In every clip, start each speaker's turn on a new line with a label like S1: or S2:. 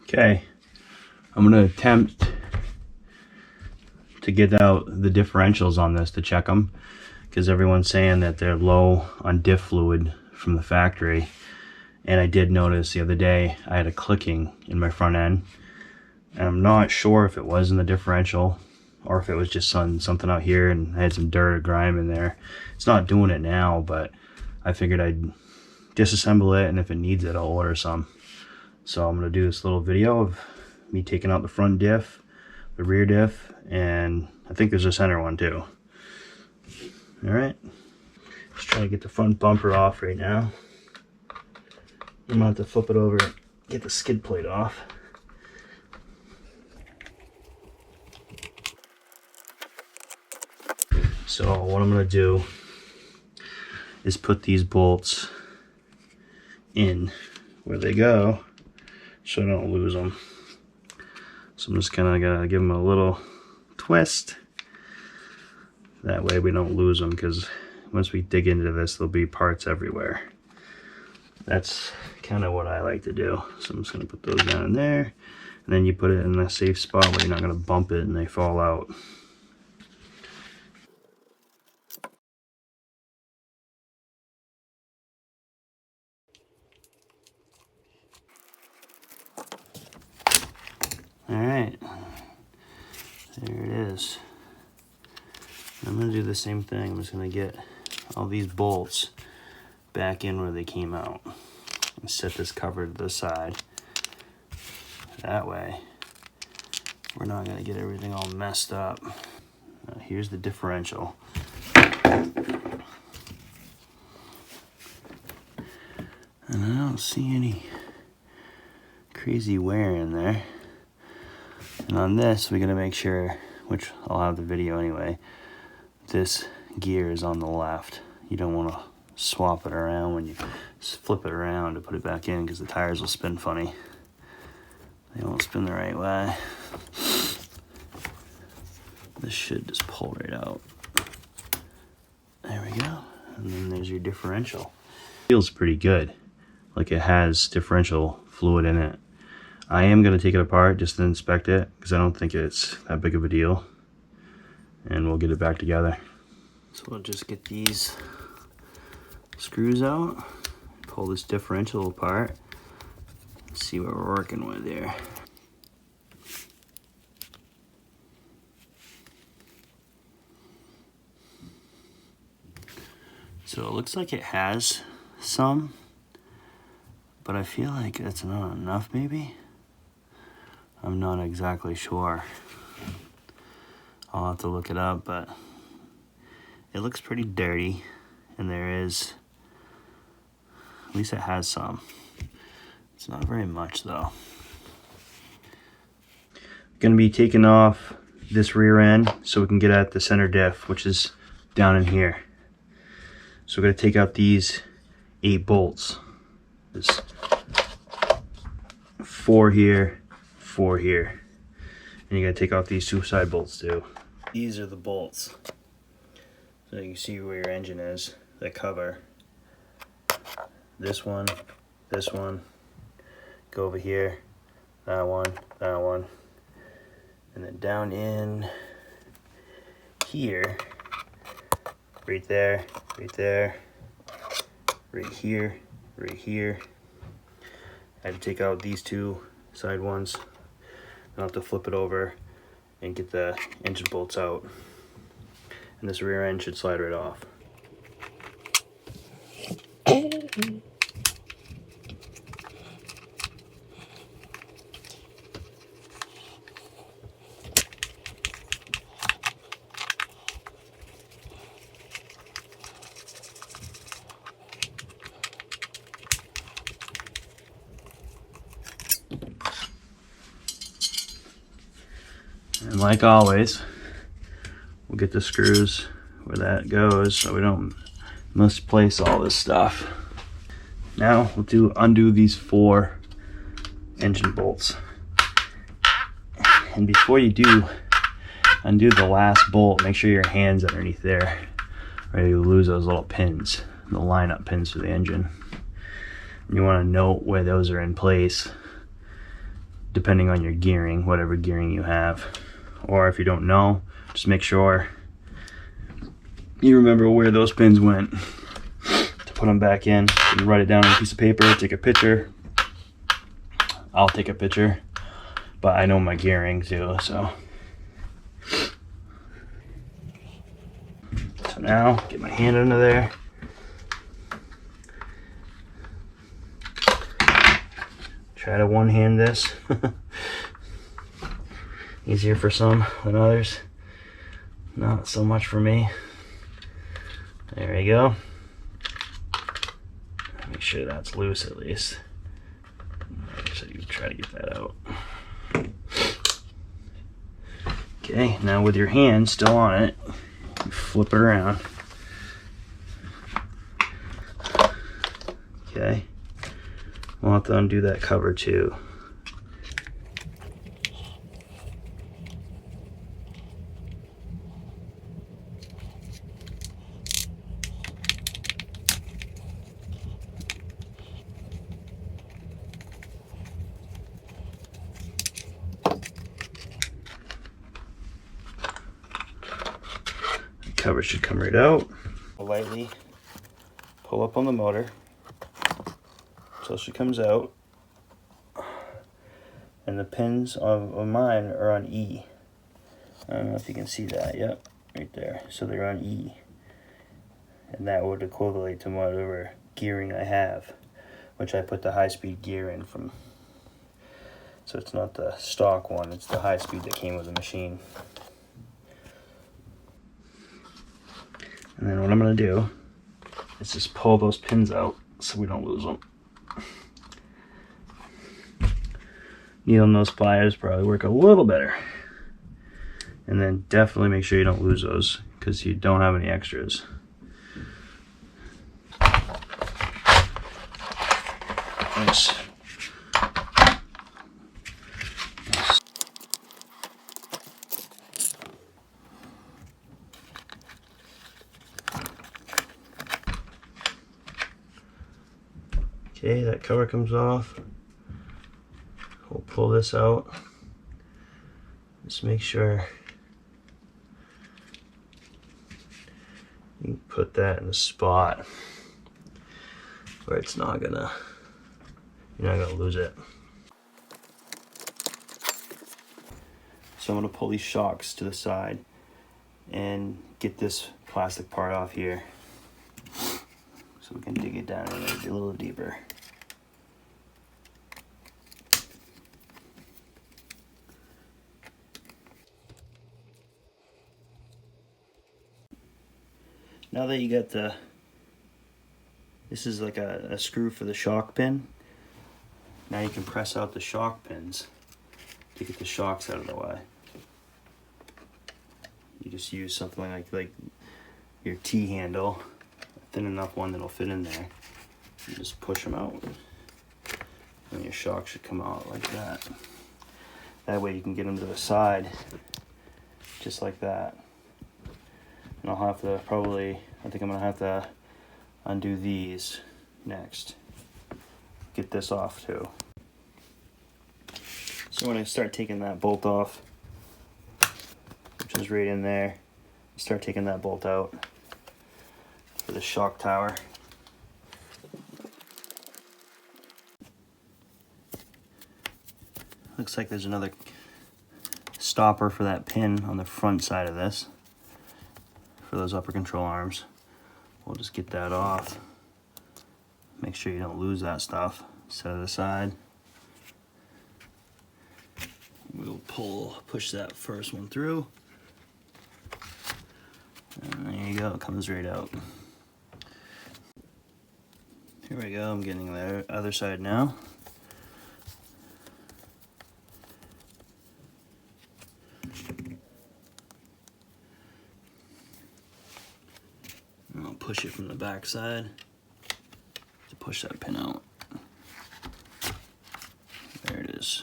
S1: Okay, I'm gonna attempt to get out the differentials on this to check them, because everyone's saying that they're low on diff fluid from the factory. And I did notice the other day I had a clicking in my front end, and I'm not sure if it was in the differential or if it was just something out here and I had some dirt or grime in there. It's not doing it now, but I figured I'd disassemble it, and if it needs it, I'll order some. So I'm gonna do this little video of me taking out the front diff, the rear diff, and I think there's a center one too. All right, just trying to get the front bumper off right now. I'm gonna have to flip it over, get the skid plate off. So what I'm gonna do is put these bolts in where they go so I don't lose them. So I'm just kind of gonna give them a little twist. That way we don't lose them, because once we dig into this, there'll be parts everywhere. That's kind of what I like to do. So I'm just gonna put those down in there, and then you put it in a safe spot where you're not gonna bump it and they fall out. All right, there it is. I'm gonna do the same thing. I'm just gonna get all these bolts back in where they came out and set this cover to the side. That way, we're not gonna get everything all messed up. Now, here's the differential. And I don't see any crazy wear in there. And on this, we gotta make sure, which I'll have the video anyway, this gear is on the left. You don't want to swap it around when you flip it around to put it back in, because the tires will spin funny. They won't spin the right way. This should just pull right out. There we go. And then there's your differential. Feels pretty good, like it has differential fluid in it. I am going to take it apart just to inspect it, because I don't think it's that big of a deal. And we'll get it back together. So we'll just get these screws out, pull this differential apart, see what we're working with here. So it looks like it has some, but I feel like that's not enough maybe. I'm not exactly sure. I'll have to look it up, but it looks pretty dirty, and there is, at least it has some. It's not very much though. Gonna be taking off this rear end so we can get at the center diff, which is down in here. So we're gonna take out these 8 bolts. There's 4 here, 4 here. And you gotta take off these 2 side bolts too. These are the bolts. So you can see where your engine is, the cover. This one, go over here, that one, and then down in here, right there, right here. I had to take out these 2 side ones. I'll have to flip it over and get the engine bolts out. And this rear end should slide right off. And like always, we'll get the screws where that goes so we don't misplace all this stuff. Now we'll undo these 4 engine bolts. And before you do undo the last bolt, make sure your hand's underneath there, or you lose those little pins, the line-up pins for the engine. And you want to note where those are in place. depending on your gearing, whatever gearing you have. Or if you don't know, just make sure you remember where those pins went to put them back in. You can write it down on a piece of paper, take a picture. I'll take a picture, but I know my gearing too, so. So now, get my hand under there. Try to one-hand this. Easier for some than others. Not so much for me. There we go. Make sure that's loose at least. So you try to get that out. Okay, now with your hand still on it, you flip it around. Okay. We'll have to undo that cover too. The cover should come right out. Lightly pull up on the motor till she comes out, and the pins of mine are on E. I don't know if you can see that. Yep, right there. So they're on E, and that would equivalent to whatever gearing I have, which I put the high-speed gear in from. So it's not the stock one, it's the high-speed that came with the machine. And then what I'm going to do is just pull those pins out so we don't lose them. Needle nose pliers probably work a little better. And then definitely make sure you don't lose those because you don't have any extras. Nice. Okay, that cover comes off. We'll pull this out. Just make sure you put that in the spot where it's not gonna, you're not gonna lose it. So I'm gonna pull these shocks to the side and get this plastic part off here so we can dig it down a little deeper. Now that you got this is like a screw for the shock pin. Now you can press out the shock pins to get the shocks out of the way. You just use something like your T handle, a thin enough one that'll fit in there. You just push them out, and your shock should come out like that. That way you can get them to the side, just like that. And I'll have to probably, I think I'm gonna have to undo these next. Get this off too. So when I start taking that bolt off, which is right in there, start taking that bolt out for the shock tower. Looks like there's another stopper for that pin on the front side of this. For those upper control arms. We'll just get that off. Make sure you don't lose that stuff. Set it aside. We'll push that first one through. And there you go, it comes right out. Here we go, I'm getting the other side now. I'll push it from the back side to push that pin out. There it is.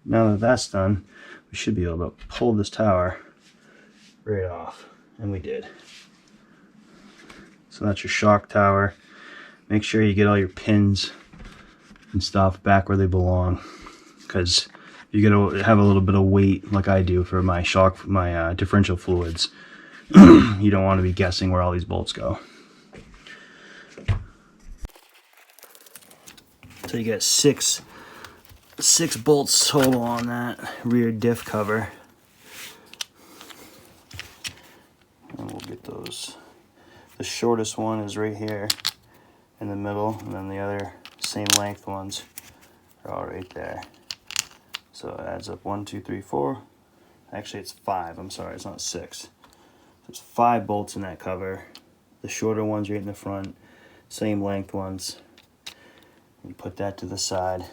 S1: Now that that's done, we should be able to pull this tower right off, and we did. So that's your shock tower. Make sure you get all your pins and stuff back where they belong, because You gotta have a little bit of weight like I do for my differential fluids. You don't want to be guessing where all these bolts go. So you got six bolts total on that rear diff cover. And we'll get those. The shortest one is right here in the middle, and then the other same length ones are all right there. So it adds up 1, 2, 3, 4. Actually, it's 5. I'm sorry, it's not 6. There's 5 bolts in that cover. The shorter ones right in the front, same length ones. You put that to the side.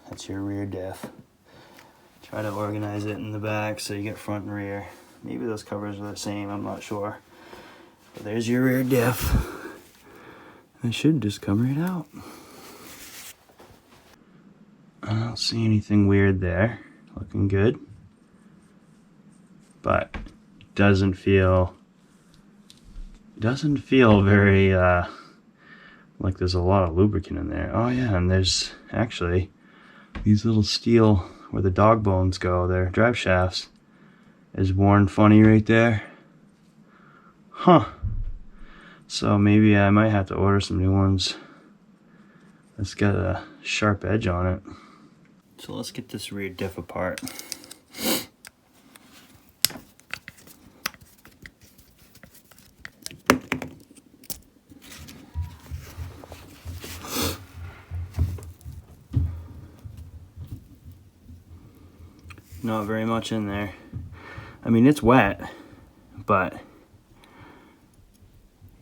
S1: That's your rear diff. Try to organize it in the back so you get front and rear. Maybe those covers are the same, I'm not sure. But there's your rear diff. It should just come right out. I don't see anything weird there. Looking good. But doesn't feel very like there's a lot of lubricant in there. Oh yeah, and there's actually these little steel where the dog bones go, their drive shafts, is worn funny right there. Huh. So maybe I might have to order some new ones. It's got a sharp edge on it. So let's get this rear diff apart. Not very much in there. I mean, it's wet, but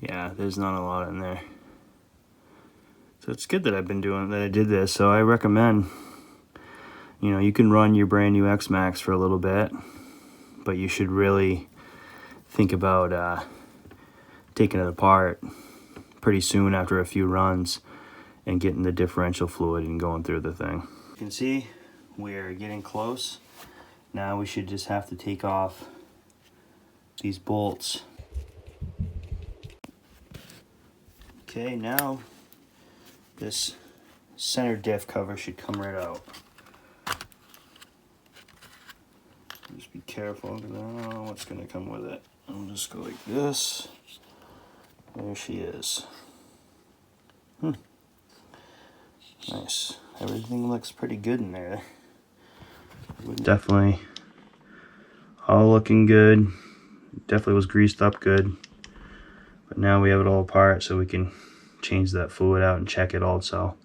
S1: yeah, there's not a lot in there. So it's good that I did this. So I recommend, you know, you can run your brand new Xmaxx for a little bit, but you should really think about taking it apart pretty soon after a few runs and getting the differential fluid and going through the thing. You can see we're getting close. Now we should just have to take off these bolts. Okay, now this center diff cover should come right out. Just be careful because I don't know what's going to come with it. I'll just go like this. There she is. Nice. Everything looks pretty good in there. Definitely all looking good. Definitely was greased up good. But now we have it all apart so we can change that fluid out and check it also.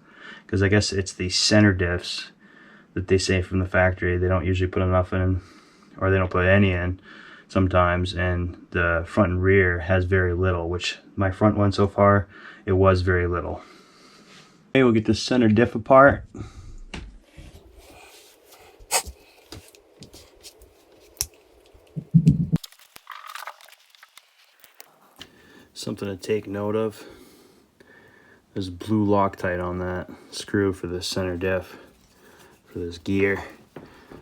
S1: Because I guess it's the center diffs that they say from the factory. They don't usually put enough in, or they don't put any in sometimes. And the front and rear has very little, which my front one so far, it was very little. Okay, we'll get the center diff apart. Something to take note of. There's blue Loctite on that screw for the center diff for this gear.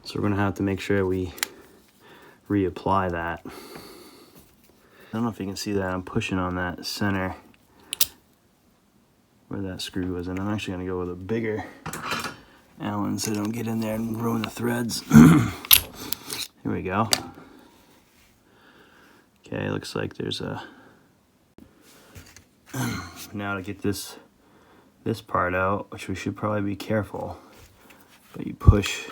S1: So we're gonna have to make sure we reapply that. I don't know if you can see that. I'm pushing on that center where that screw was, and I'm actually gonna go with a bigger Allen so they don't get in there and ruin the threads. Here we go. Okay, looks like there's a now to get this part out, which we should probably be careful, but you push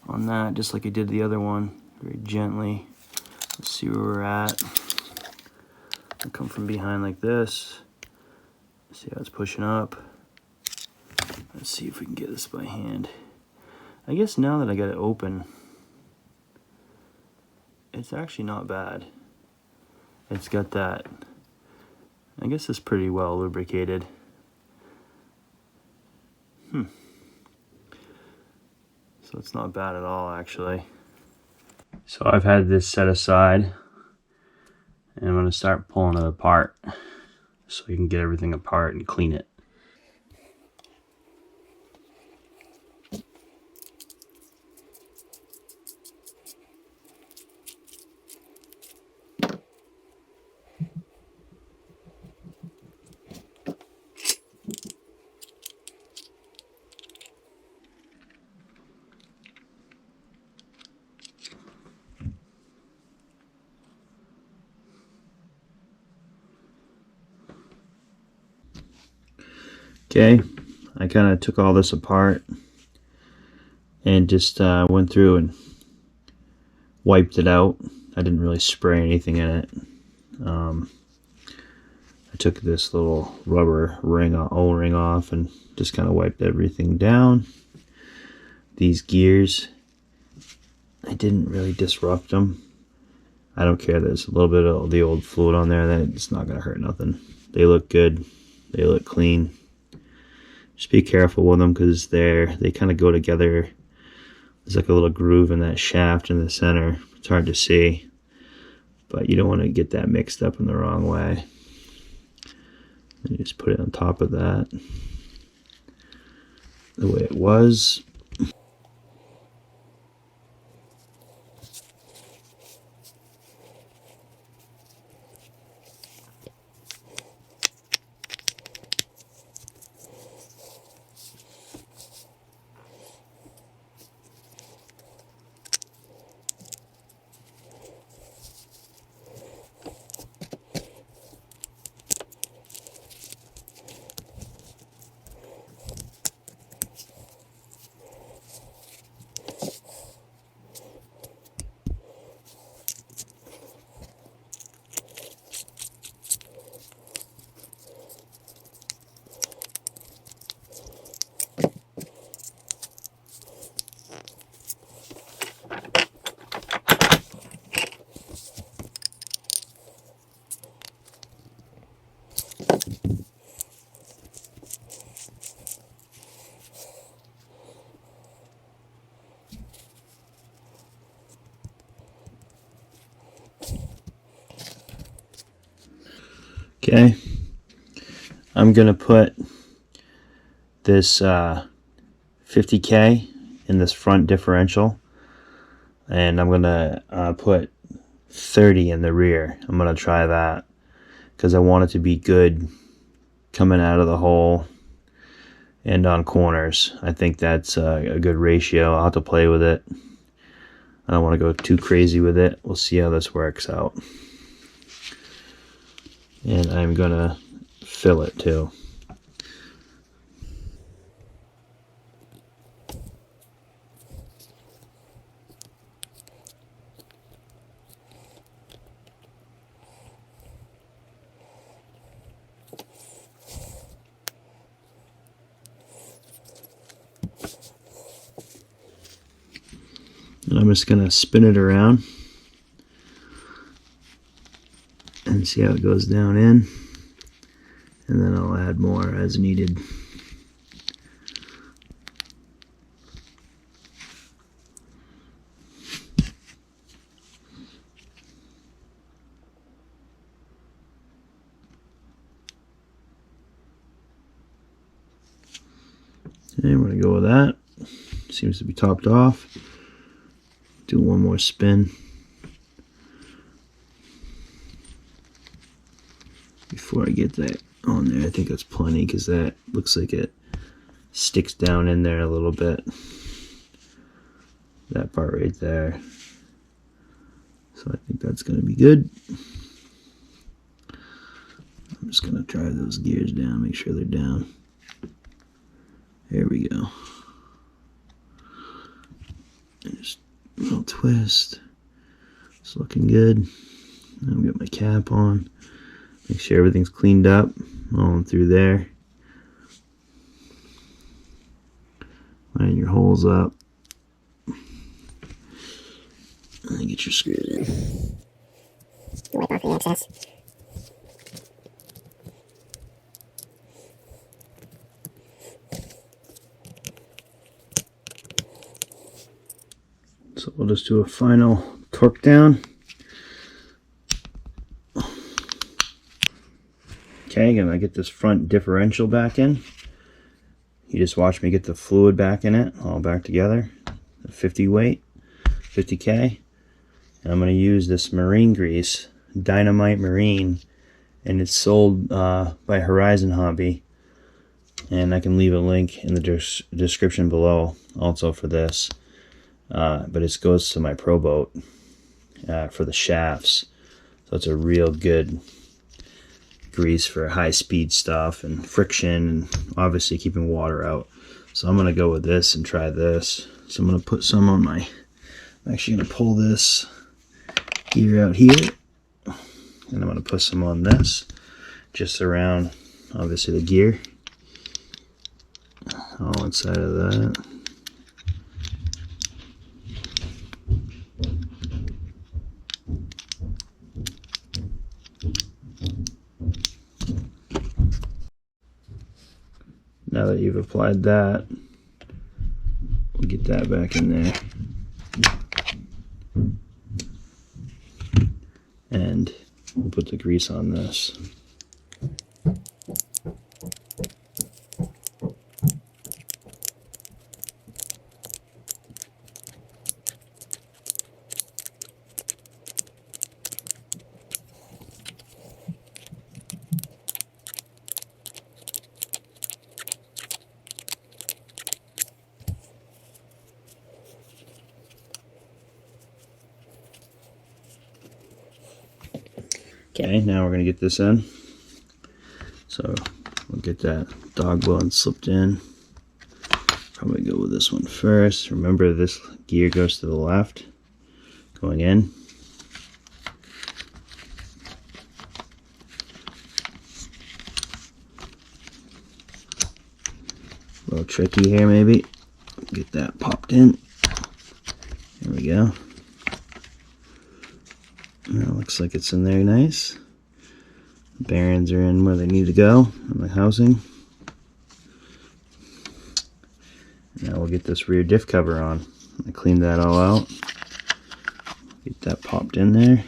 S1: on that just like I did the other one, very gently. Let's see where we're at. I'll come from behind like this. See how it's pushing up. Let's see if we can get this by hand. I guess now that I got it open, it's actually not bad. It's got that, I guess it's pretty well lubricated. So it's not bad at all, actually. So I've had this set aside, and I'm going to start pulling it apart so you can get everything apart and clean it. Okay, I kind of took all this apart and just went through and wiped it out. I didn't really spray anything in it. I took this little rubber ring, O-ring off, and just kind of wiped everything down. These gears, I didn't really disrupt them. I don't care, there's a little bit of the old fluid on there, then it's not going to hurt nothing. They look good, they look clean. Just be careful with them because they kind of go together. There's like a little groove in that shaft in the center. It's hard to see, but you don't want to get that mixed up in the wrong way. And you just put it on top of that the way it was. Okay, I'm gonna put this 50K in this front differential, and I'm gonna put 30 in the rear. I'm gonna try that because I want it to be good coming out of the hole and on corners. I think that's a good ratio. I'll have to play with it. I don't want to go too crazy with it. We'll see how this works out. And I'm gonna fill it too. And I'm just gonna spin it around and see how it goes down in, and then I'll add more as needed. And we're gonna go with that. Seems to be topped off. Do one more spin before I get that on there. I think that's plenty because that looks like it sticks down in there a little bit. That part right there. So I think that's going to be good. I'm just going to drive those gears down, make sure they're down. There we go. And just a little twist. It's looking good. I've got my cap on. Make sure everything's cleaned up all through there. Line your holes up. And get your screws in.
S2: Wipe off the excess.
S1: So we'll just do a final torque down. Okay, gonna get this front differential back in. You just watch me get the fluid back in it, all back together. The 50 weight, 50K. And I'm gonna use this marine grease, Dynamite Marine, and it's sold by Horizon Hobby. And I can leave a link in the description below also for this. But it goes to my Pro Boat for the shafts. So it's a real good grease for high speed stuff and friction, and obviously keeping water out. So I'm gonna go with this and try this. So I'm gonna put some on my, I'm actually gonna pull this gear out here, and I'm gonna put some on this, just around obviously the gear, all inside of that. Now that you've applied that, we'll get that back in there. And we'll put the grease on this. Okay, now we're going to get this in. So we'll get that dog bone slipped in. Probably go with this one first. Remember, this gear goes to the left, going in. A little tricky here maybe. Get that popped in. There we go. That looks like it's in there nice. The bearings are in where they need to go on the housing. Now we'll get this rear diff cover on. I cleaned that all out. Get that popped in there.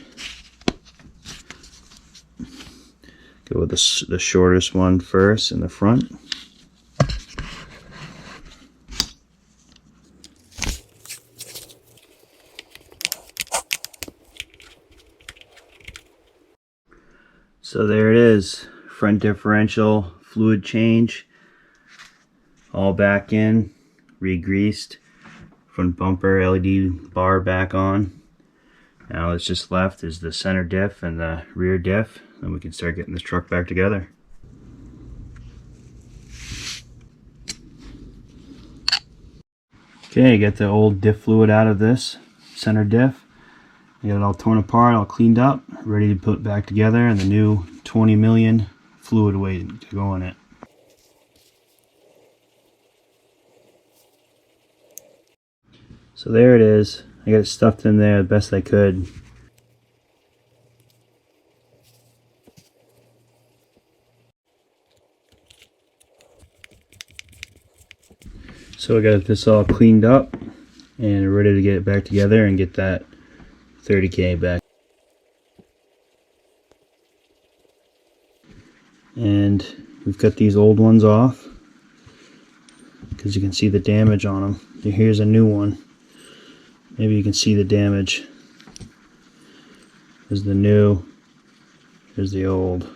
S1: Go with the shortest one first in the front. So there it is, front differential, fluid change, all back in, re-greased, front bumper, LED bar back on. Now what's just left is the center diff and the rear diff, and we can start getting this truck back together. Okay, get the old diff fluid out of this center diff. Get it all torn apart, all cleaned up, ready to put back together, and the new 20 million fluid waiting to go in it. So there it is. I got it stuffed in there the best I could. So I got this all cleaned up and ready to get it back together and get that 30K back. And we've got these old ones off because you can see the damage on them. Here's a new one. Maybe you can see the damage. There's the new, there's the old.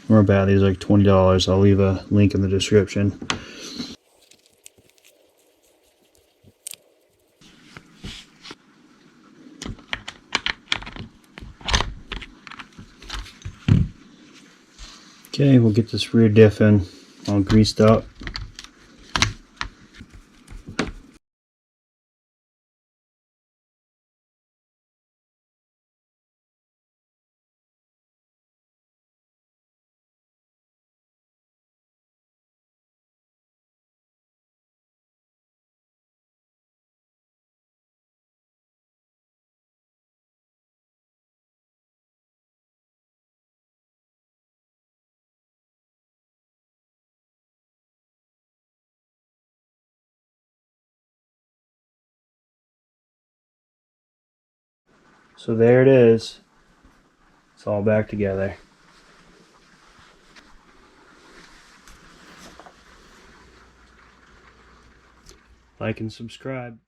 S1: More bad, these are like $20. I'll leave a link in the description. Okay, we'll get this rear diff in, all greased up. So there it is. It's all back together. Like and subscribe.